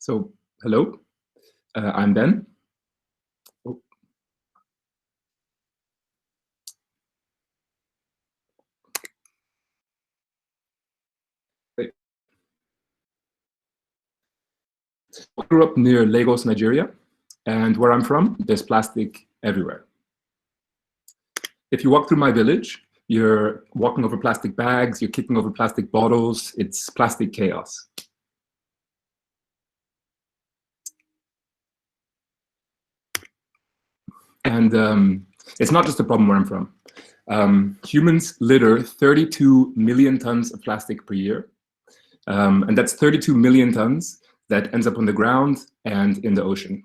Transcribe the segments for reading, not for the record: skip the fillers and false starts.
So, hello, I'm Ben. Oh, wait. I grew up near Lagos, Nigeria, and where I'm from, there's plastic everywhere. If you walk through my village, you're walking over plastic bags, you're kicking over plastic bottles, it's plastic chaos. And it's not just a problem where I'm from. Humans litter 32 million tons of plastic per year, and that's 32 million tons that ends up on the ground and in the ocean.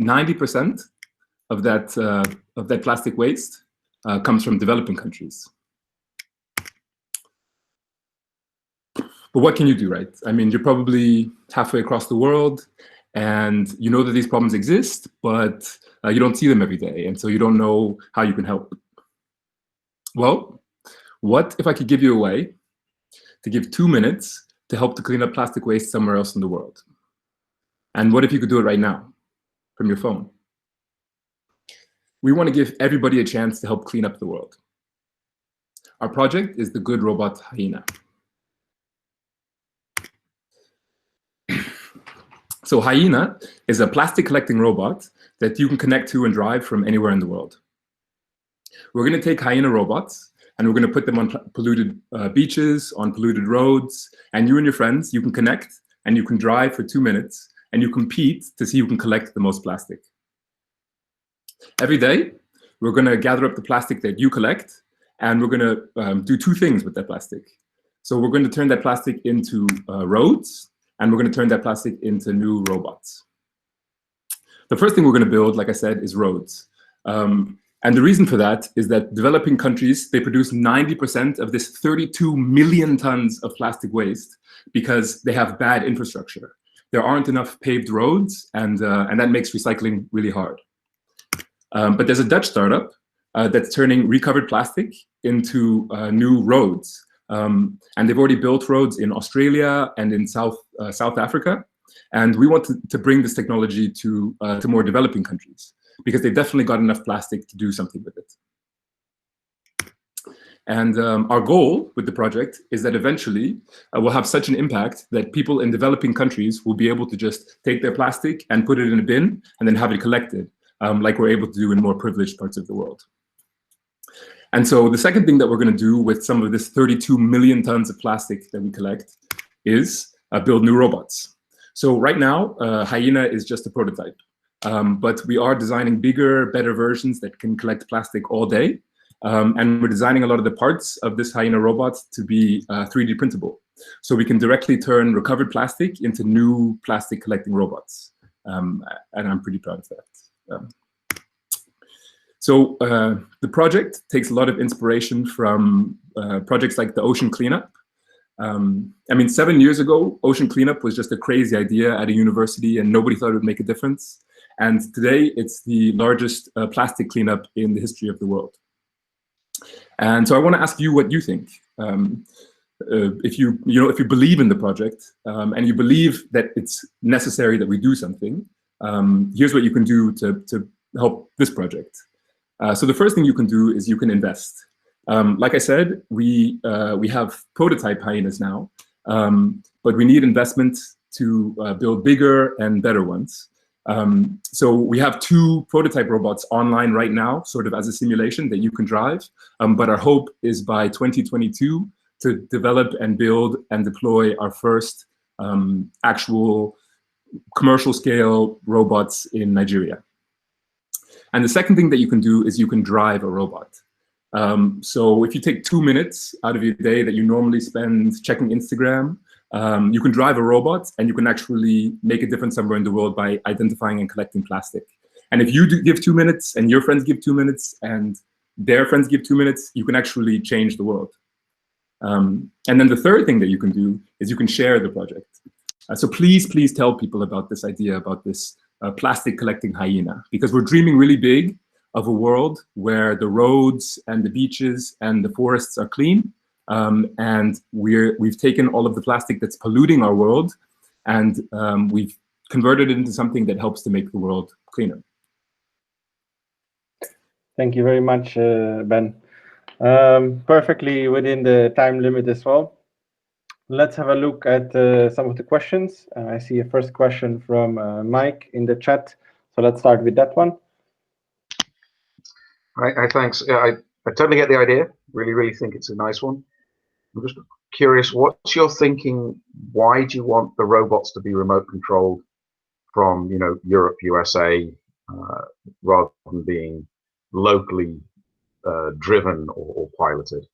90% of that plastic waste comes from developing countries. But what can you do, right? I mean, you're probably halfway across the world, and you know that these problems exist, but you don't see them every day, and so you don't know how you can help. Well, what if I could give you a way to give 2 minutes to help to clean up plastic waste somewhere else in the world? And what if you could do it right now from your phone? We want to give everybody a chance to help clean up the world. Our project is the GoodRobot hyena. So hyena is a plastic collecting robot that you can connect to and drive from anywhere in the world. We're going to take hyena robots and we're going to put them on polluted beaches, on polluted roads, and you and your friends, you can connect and you can drive for 2 minutes and you compete to see who can collect the most plastic. Every day, we're going to gather up the plastic that you collect, and we're going to do 2 things with that plastic. So we're going to turn that plastic into roads, and we're going to turn that plastic into new robots. The first thing we're going to build, like I said, is roads. And the reason for that is that developing countries, they produce 90% of this 32 million tons of plastic waste because they have bad infrastructure. There aren't enough paved roads, and that makes recycling really hard. But there's a Dutch startup that's turning recovered plastic into new roads. And they've already built roads in Australia and in South Africa. And we want to bring this technology to more developing countries because they've definitely got enough plastic to do something with it. And our goal with the project is that eventually we'll have such an impact that people in developing countries will be able to just take their plastic and put it in a bin and then have it collected, like we're able to do in more privileged parts of the world. And so the second thing that we're going to do with some of this 32 million tons of plastic that we collect is build new robots. So right now, Hyena is just a prototype, but we are designing bigger, better versions that can collect plastic all day. And we're designing a lot of the parts of this Hyena robot to be 3D printable. So we can directly turn recovered plastic into new plastic collecting robots. And I'm pretty proud of that. So the project takes a lot of inspiration from projects like the ocean cleanup. I mean, 7 years ago, ocean cleanup was just a crazy idea at a university and nobody thought it would make a difference. And today it's the largest plastic cleanup in the history of the world. And so I want to ask you what you think. If you believe in the project and you believe that it's necessary that we do something, here's what you can do to help this project. So the first thing you can do is you can invest. Like I said, we have prototype hyenas now, but we need investment to build bigger and better ones. So we have 2 prototype robots online right now, sort of as a simulation that you can drive. But our hope is by 2022 to develop and build and deploy our first actual commercial scale robots in Nigeria. And the second thing that you can do is you can drive a robot. So if you take 2 minutes out of your day that you normally spend checking Instagram, you can drive a robot and you can actually make a difference somewhere in the world by identifying and collecting plastic. And if you give 2 minutes and your friends give 2 minutes and their friends give 2 minutes, you can actually change the world. And then the third thing that you can do is you can share the project. So please tell people about this idea, about this plastic collecting hyena, because we're dreaming really big of a world where the roads and the beaches and the forests are clean. And we've taken all of the plastic that's polluting our world and we've converted it into something that helps to make the world cleaner. Thank you very much, Ben. Perfectly within the time limit as well. Let's have a look at some of the questions. I see a first question from Mike in the chat. So let's start with that one. Hi, thanks. I totally get the idea. Really think it's a nice one. I'm just curious, what's your thinking? Why do you want the robots to be remote controlled from, Europe, USA, rather than being locally driven or piloted?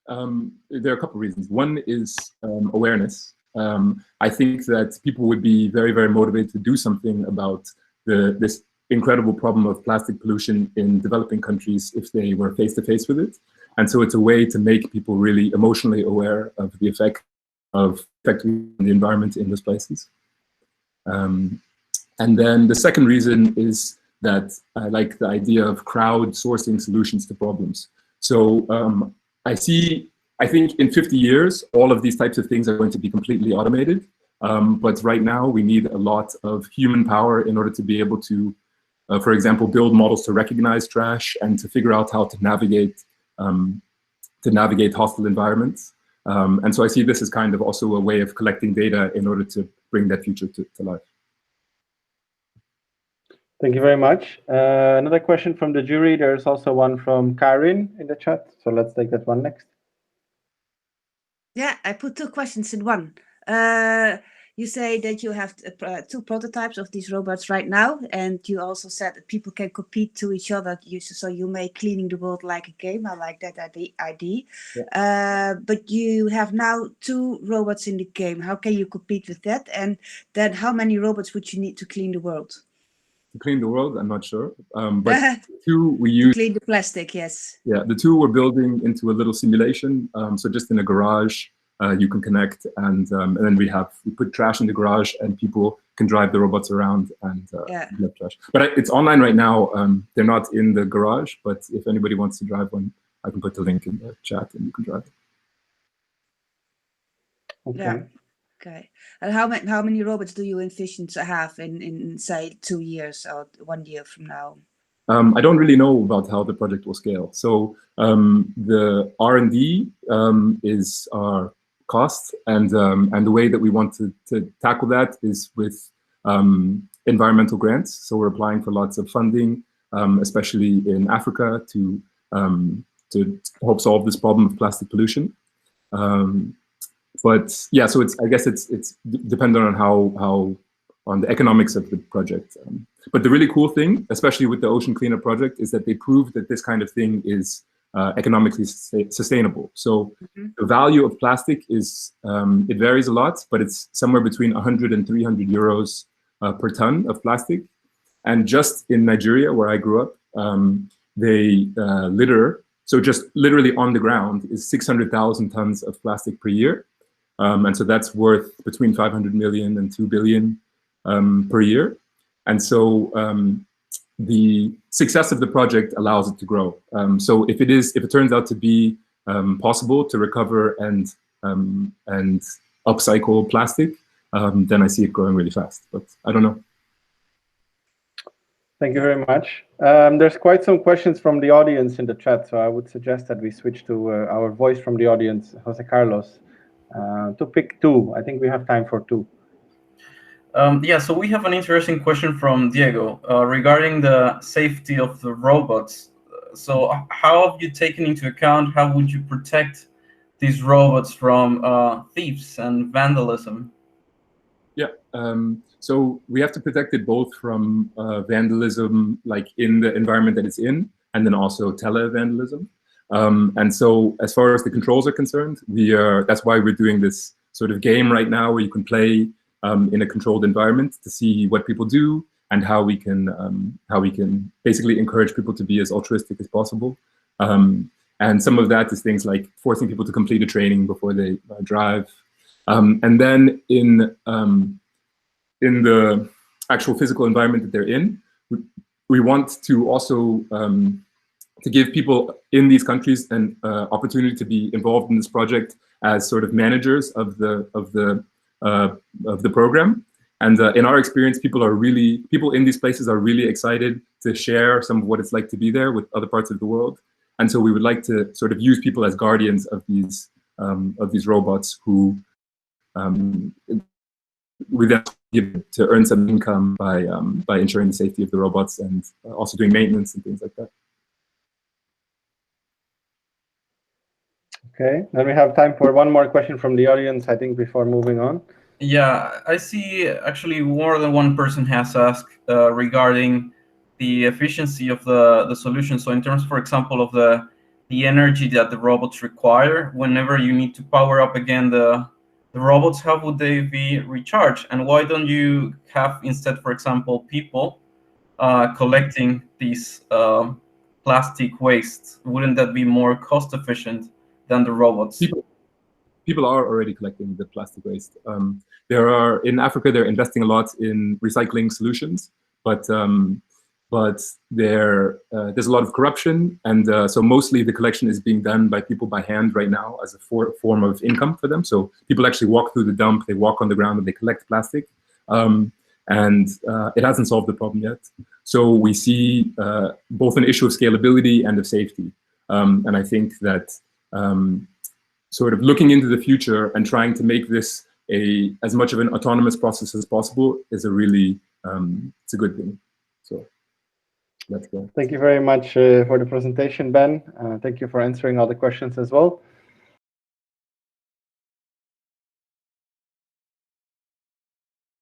There are a couple of reasons. One is awareness. I think that people would be very motivated to do something about this incredible problem of plastic pollution in developing countries if they were face to face with it. And so it's a way to make people really emotionally aware of the effect of affecting the environment in those places. And then the second reason is that I like the idea of crowdsourcing solutions to problems. So I think in 50 years, all of these types of things are going to be completely automated. But right now, we need a lot of human power in order to be able to, for example, build models to recognize trash and to figure out how to navigate hostile environments. And so I see this as kind of also a way of collecting data in order to bring that future to life. Thank you very much. Another question from the jury. There's also one from Karin in the chat. So let's take that one next. Yeah, I put two questions in one. You say that you have two prototypes of these robots right now, and you also said that people can compete to each other. So you make cleaning the world like a game. I like that idea. Yeah. But you have now two robots in the game. How can you compete with that? And then how many robots would you need to clean the world? To clean the world, I'm not sure. But two we use to clean the plastic, yes. Yeah, the two we're building into a little simulation. So just in a garage, you can connect, and then we put trash in the garage, and people can drive the robots around and get trash. But it's online right now. They're not in the garage, but if anybody wants to drive one, I can put the link in the chat, and you can drive it. Okay. Yeah. Okay. And how many robots do you envision to have in say 2 years or 1 year from now? I don't really know about how the project will scale. So the R&D is our cost, and the way that we want to tackle that is with environmental grants. So we're applying for lots of funding, especially in Africa, to help solve this problem of plastic pollution. But yeah, so I guess it's dependent on how on the economics of the project. But the really cool thing, especially with the Ocean Cleanup project, is that they proved that this kind of thing is economically sustainable. So the value of plastic is, it varies a lot, but it's somewhere between 100 and 300 euros per ton of plastic. And just in Nigeria, where I grew up, they litter, so just literally on the ground, is 600,000 tons of plastic per year. And so that's worth between 500 million and 2 billion per year. And so the success of the project allows it to grow. So if it turns out to be possible to recover and upcycle plastic, then I see it growing really fast, but I don't know. Thank you very much. There's quite some questions from the audience in the chat, so I would suggest that we switch to our voice from the audience, Jose Carlos, to pick two. I think we have time for two. Yeah, so we have an interesting question from Diego regarding the safety of the robots. So how have you taken into account, how would you protect these robots from thieves and vandalism? Yeah, so we have to protect it both from vandalism, like in the environment that it's in, and then also tele-vandalism. And so as far as the controls are concerned, that's why we're doing this sort of game right now where you can play in a controlled environment to see what people do and how we can basically encourage people to be as altruistic as possible. And some of that is things like forcing people to complete a training before they drive. And then in the actual physical environment that they're in, we want to also to give people in these countries an opportunity to be involved in this project as sort of managers of the of the program. And in our experience, people in these places are really excited to share some of what it's like to be there with other parts of the world. And so we would like to sort of use people as guardians of these robots who we then give to earn some income by ensuring the safety of the robots and also doing maintenance and things like that. Okay, then we have time for one more question from the audience, I think, before moving on. Yeah, I see actually more than one person has asked regarding the efficiency of the solution. So in terms, for example, of the energy that the robots require, whenever you need to power up again the robots, how would they be recharged? And why don't you have instead, for example, people collecting these plastic waste? Wouldn't that be more cost efficient than the robots? People are already collecting the plastic waste. In Africa, they're investing a lot in recycling solutions, but there's a lot of corruption, and so mostly the collection is being done by people by hand right now as a form of income for them. So people actually walk through the dump, they walk on the ground, and they collect plastic, and it hasn't solved the problem yet. So we see both an issue of scalability and of safety, and I think that sort of looking into the future and trying to make this as much of an autonomous process as possible is a really it's a good thing. So that's good. Thank you very much for the presentation, Ben. Thank you for answering all the questions as well.